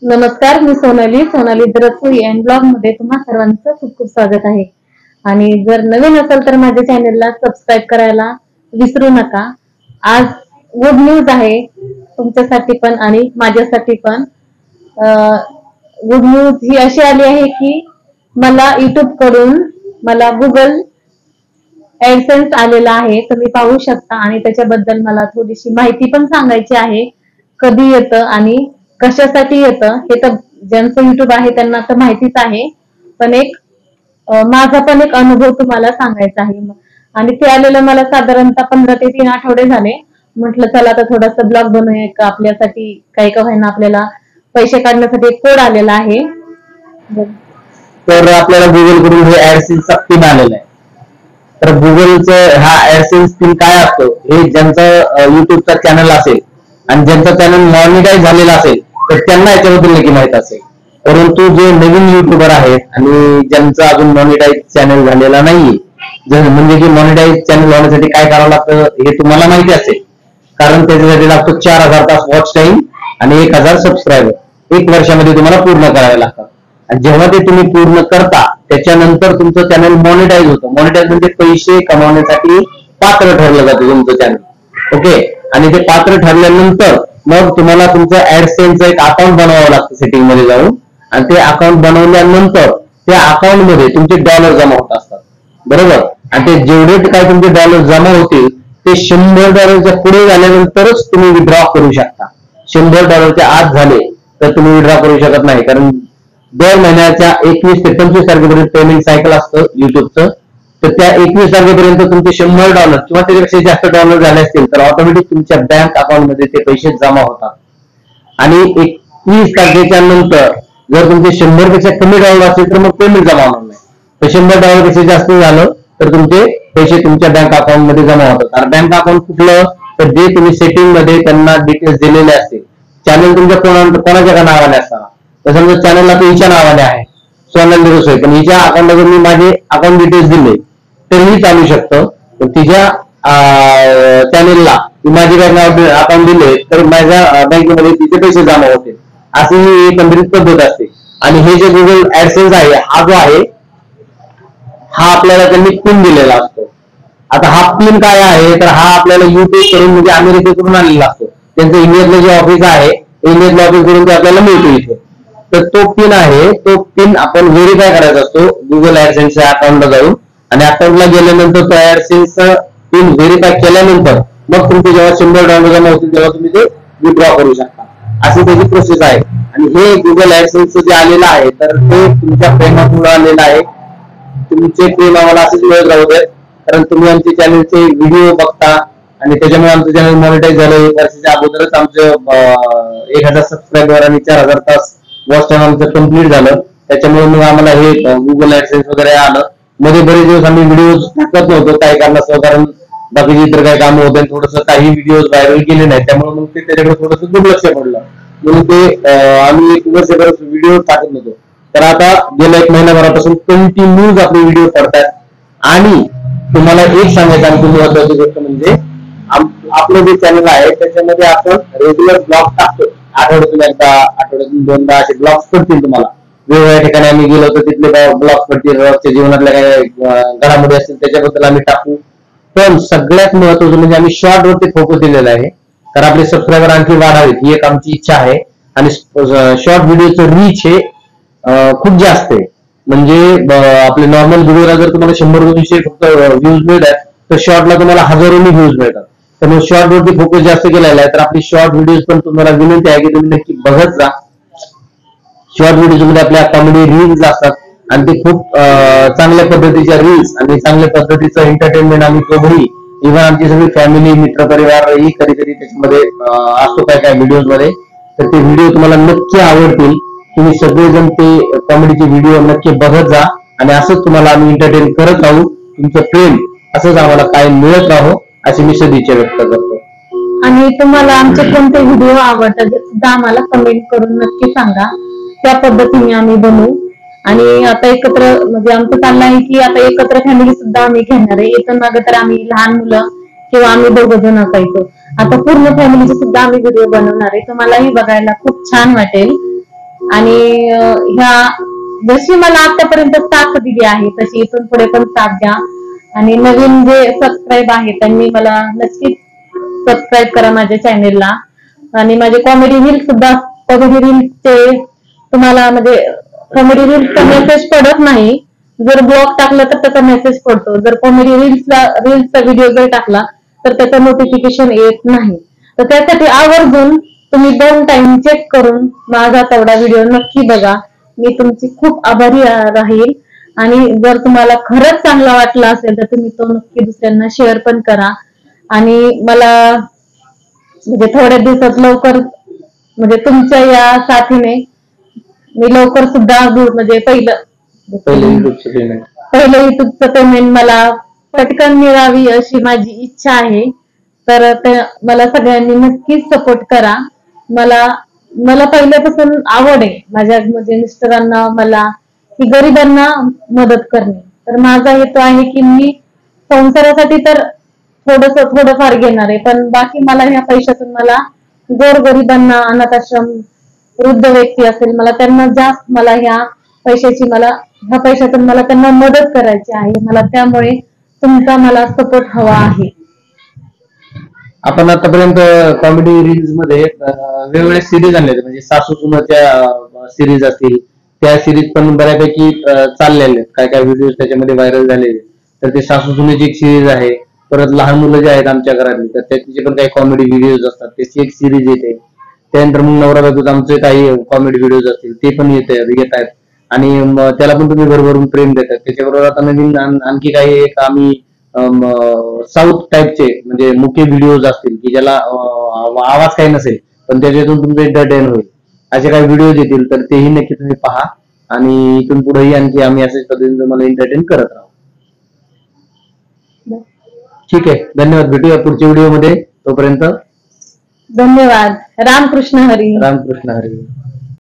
नमस्कार, मी Sonali दरसोई and blog मध्ये तुम्हा सर्वांचं खूप खूप स्वागत आहे. आणि जर नवीन असेल तर माझ्या चॅनलला सबस्क्राईब करायला विसरू नका. आज गुड न्यूज आहे तुमच्यासाठी पण आणि माझ्यासाठी पण. गुड न्यूज ही अशी आली आहे की मला युट्यूब कडून मला गुगल ऍडसेन्स आलेला आहे, तुम्ही पाहू शकता. आणि त्याच्याबद्दल मला थोडीशी माहिती पण सांगायची आहे, कधी येतं आणि कशासाठी येतं. हे तर ज्यांचं युट्यूब आहे त्यांना तर माहितीच आहे, पण माझा पण एक अनुभव तुम्हाला सांगायचा आहे. आणि ते आलेलं मला साधारणतः 15 ते 3 आठवडे झाले. म्हटलं चला आता थोडासा ब्लॉग बनवूया, का आपल्यासाठी काही का होईना आपल्याला पैसे काढण्यासाठी एक कोड आलेला आहे. तर आपल्याला गुगल कडून हे ऍडसेन्सचा पिन आलेला आहे. तर गुगलचं हा ऍडसेन्स पिन काय असतो, हे ज्यांचं युट्यूबचा चॅनल असेल आणि ज्यांचा चॅनल मॉनिटाईज झालेला असेल तर त्यांना याच्याबद्दल नक्की माहित असेल. परंतु जे नवीन युट्यूबर आहेत आणि ज्यांचा अजून मॉनिटाईज चॅनल झालेला नाहीये, म्हणजे की मॉनिटाईज चॅनल होण्यासाठी काय करावं लागतं हे तुम्हाला माहिती असेल. कारण त्याच्यासाठी लागतो 4000 तास वॉच टाइम आणि 1000 सबस्क्रायबर 1 वर्षामध्ये तुम्हाला पूर्ण करावे लागतात. आणि जेव्हा ते तुम्ही पूर्ण करता त्याच्यानंतर तुमचं चॅनल मॉनिटाईज होतं. मॉनिटाईज म्हणजे पैसे कमावण्यासाठी पात्र ठरलं जातं तुमचं चॅनल. ओके. आणि ते पात्र ठरल्यानंतर मग तुम्हाला तुमचं ऍडसेन्सचं एक अकाउंट बनवावं लागतं सेटिंग मध्ये जाऊन. आणि ते अकाउंट बनवल्यानंतर त्या अकाउंट मध्ये तुमचे डॉलर जमा होत असतात, बरोबर. आणि ते जेवढे काय तुमचे डॉलर जमा होतील ते $100 पुढे झाल्यानंतरच तुम्ही विड्रॉ करू शकता. $100 आत झाले तर तुम्ही विड्रॉ करू शकत नाही, कारण दर महिन्याच्या 21 ते 25 तारखेपर्यंत पेमेंट सायकल असतं युट्यूबचं. तर त्या 21 तारखेपर्यंत तुमचे $100 किंवा त्याच्यापेक्षा जास्त डॉलर झाले असतील तर ऑटोमॅटिक तुमच्या बँक अकाउंट मध्ये ते पैसे जमा होतात. आणि 21 तारखेच्या नंतर जर तुमचे 100 पेक्षा कमी डॉलर असतील तर मग पेमेंट जमा होणार नाही. तर $100 पेक्षा जास्त झालं तर तुमचे पैसे तुमच्या बँक अकाउंट मध्ये जमा होतात. आणि बँक अकाउंट कुठलं, तर जे तुम्ही सेटिंग मध्ये त्यांना डिटेल्स दिलेले असतील. चॅनल तुमच्या कोणाच्या नावाने असतात. तर समजा चॅनलला तर हिच्या नावाने आहे, सोनाली दरसोई, पण हिच्या अकाउंटला जर मी माझे अकाउंट डिटेल्स दिले तरीही चालू शकतं. तर तिच्या चॅनेलला माझे बँक अकाउंट दिले तर माझ्या बँकेमध्ये तिचे पैसे जमा होतील. अशी ही एकंदरीत पद्धत असते. आणि हे जे गुगल ऍडसेन्स आहे हा जो आहे हा आपल्याला त्यांनी पिन दिलेला असतो. आता हा पिन काय आहे, तर हा आपल्याला युट्यूब कडून म्हणजे अमेरिकेकडून आलेला असतो. त्यांचं इंडियातलं जे ऑफिस आहे इंडियातल्या ऑफिस कडून ते आपल्याला मिळतो इथे. तर तो पिन आहे, तो पिन आपण व्हेरीफाय करायचा असतो गुगल ऍडसेन्सच्या अकाउंटला जाऊन. आणि अकाउंटला गेल्यानंतर तो ऍडसेन्सचा पिन व्हेरीफाय केल्यानंतर मग तुमचे जेव्हा $100 जमा होतील तेव्हा तुम्ही ते विड्रॉ करू शकता. अशी त्याची प्रोसेस आहे. आणि हे गुगल ऍडसेन्सचं जे आलेलं आहे तर ते तुमच्या प्रेमामुळे आलेलं आहे. तुमचे प्रेम आम्हाला असेच मिळत राहू दे, कारण तुम्ही आमच्या चॅनलचे व्हिडिओ बघता आणि त्याच्यामुळे आमचं चॅनल मॉनिटाईज झालं. 1 वर्षाच्या अगोदरच आमचं 1000 सबस्क्रायबर आणि 4000 तास वॉच टाइम आमचं कम्प्लीट झालं. त्याच्यामुळे मग आम्हाला हे गुगल ऍडसेन्स वगैरे आलं. मध्ये बरेच दिवस आम्ही व्हिडिओ टाकत नव्हतो काही कारणास्तव, कारण बाकीची इतर काही कामं होते, थोडंसं काही व्हिडिओ व्हायरल केले नाही, त्यामुळे मग ते त्याच्याकडे थोडंसं दुर्लक्ष पडलं. म्हणून ते आम्ही 1 वर्षभर व्हिडिओ टाकत नव्हतो. तर आता गेल्या 1 महिन्याभरापासून कंटिन्यूज आपले व्हिडिओ पडतात. आणि तुम्हाला एक सांगायचं आणखी महत्वाची गोष्ट म्हणजे आपलं जे चॅनल आहे त्याच्यामध्ये आपण रेग्युलर ब्लॉग टाकतो. आठवड्यातून एकदा, आठवड्यातून 2दा असे ब्लॉग्स पडतील तुम्हाला. वेगवेगळ्या ठिकाणी आम्ही गेलो तर तिथले ब्लॉग्स पडतील, रोजच्या जीवनातल्या काही घडामोडी असतील त्याच्याबद्दल आम्ही टाकू. पण सगळ्यात महत्वाचं म्हणजे आम्ही शॉर्ट वरती फोकस दिलेला आहे, तर आपले सबस्क्रायबर आणखी वाढावेत ही एक आमची इच्छा आहे. आणि शॉर्ट व्हिडिओचं रीच हे खूप जास्त आहे. म्हणजे आपले नॉर्मल व्हिडिओला जर तुम्हाला 100-200 फक्त व्ह्यूज मिळतात तर शॉर्टला तुम्हाला हजारोनी व्ह्यूज मिळतात. तर मग शॉर्ट वरती फोकस जास्त केलेला आहे. तर आपली शॉर्ट व्हिडिओज पण तुम्हाला विनंती आहे की तुम्ही नक्की बघत जा. शॉर्ट व्हिडिओज मध्ये आपल्या कॉमेडी रील्स असतात आणि ते खूप चांगल्या पद्धतीच्या रील्स आणि चांगल्या पद्धतीचं एंटरटेनमेंट आम्ही दोघंही, इव्हन आमची सगळी फॅमिली, मित्र परिवारही कधी कधी त्याच्यामध्ये असतो काय व्हिडिओज मध्ये. तर ते व्हिडिओ तुम्हाला नक्की आवडतील. तुम्ही सगळेजण ते कॉमेडीचे व्हिडिओ नक्की बघत जा आणि असंच तुम्हाला आम्ही एंटरटेन करत राहू. तुमचं प्रेम असंच आम्हाला कायम मिळत राहो अशी मी सदिच्छा व्यक्त करतो. आणि तुम्हाला आमचे कोणते व्हिडिओ आवडतात सुद्धा आम्हाला कमेंट करून नक्की सांगा, त्या पद्धतीने आम्ही बनवू. आणि आता एकत्र म्हणजे आमचं चाललं आहे की आता एकत्र फॅमिली सुद्धा आम्ही घेणार आहे. इथून मागे तर आम्ही लहान मुलं किंवा आम्ही 2 जण असायचो, आता पूर्ण फॅमिलीचे सुद्धा आम्ही व्हिडिओ बनवणार आहे. तुम्हालाही बघायला खूप छान वाटेल. आणि ह्या जशी मला आतापर्यंत साथ दिली आहे तशी इथून पुढे पण साथ द्या. आणि नवीन जे सबस्क्राईब आहे त्यांनी मला नक्कीच सबस्क्राईब करा माझ्या चॅनेलला. आणि माझे कॉमेडी रील्स सुद्धा, कॉमेडी रील्सचे तुम्हाला म्हणजे कॉमेडी रील्सचा मेसेज पडत नाही. जर ब्लॉग टाकला तर त्याचा मेसेज पडतो. जर कॉमेडी रील्सचा व्हिडिओ जर टाकला तर त्याचं नोटिफिकेशन येत नाही. तर त्यासाठी आवर्जून तुम्ही 2 टाइम चेक करून माझा तेवढा व्हिडिओ नक्की बघा. मी तुमची खूप आभारी राहील. आणि जर तुम्हाला खरंच चांगला वाटला असेल तर तुम्ही तो नक्की दुसऱ्यांना शेअर पण करा. आणि मला म्हणजे थोड्या दिवसात लवकर म्हणजे तुमच्या या साथीने मी लवकर सुद्धा म्हणजे पहिलं युट्यूबचं पेमेंट मला पटकन मिळावी अशी माझी इच्छा आहे. तर मला सगळ्यांनी नक्कीच सपोर्ट करा. मला पहिल्यापासून आवड आहे माझ्या म्हणजे मिस्टरांना मला की गरिबांना मदत करणे. तर माझा हेतू आहे की मी संसारासाठी तर थोडंफार घेणार आहे, पण बाकी मला ह्या पैशातून मला गोरगरिबांना, अनाथ आश्रम, वृद्ध व्यक्ती असेल त्यांना जास्त ह्या पैशातून मला त्यांना मदत करायची आहे. मला त्यामुळे तुमचा मला सपोर्ट हवा आहे. आपण आतापर्यंत कॉमेडी रील्स मध्ये वेगवेगळ्या सिरीज आणल्या, म्हणजे सासू सुनाच्या सिरीज असतील, त्या सिरीज पण बऱ्यापैकी चाललेल्या आहेत. काय काय व्हिडिओ त्याच्यामध्ये व्हायरल झालेले. तर ते सासू सुनेची एक सिरीज आहे. परत लहान मुलं जे आहेत आमच्या घरातली तर त्याचे पण काही कॉमेडी व्हिडिओज असतात, त्याची एक सिरीज येते. त्यानंतर मग नवरा बायकोचे आमचे काही कॉमेडी व्हिडिओज असतील ते पण येत आहेत. आणि त्याला पण तुम्ही भरभरून प्रेम देतात. त्याच्याबरोबर आता नवीन आणखी काही एक आम्ही साऊथ टाईपचे म्हणजे मुख्य व्हिडिओज असतील की ज्याला आवाज काही नसेल पण त्याच्यातून तुमचं एंटरटेन होईल असे काही व्हिडिओज येतील. तर तेही नक्की तुम्ही पहा. आणि इथून पुढेही आणखी आम्ही अशाच पद्धतीने तुम्हाला एंटरटेन करत राहू. ठीक आहे, धन्यवाद. भेटूया पुढच्या व्हिडिओ मध्ये. तोपर्यंत धन्यवाद. रामकृष्ण हरी. रामकृष्ण हरी.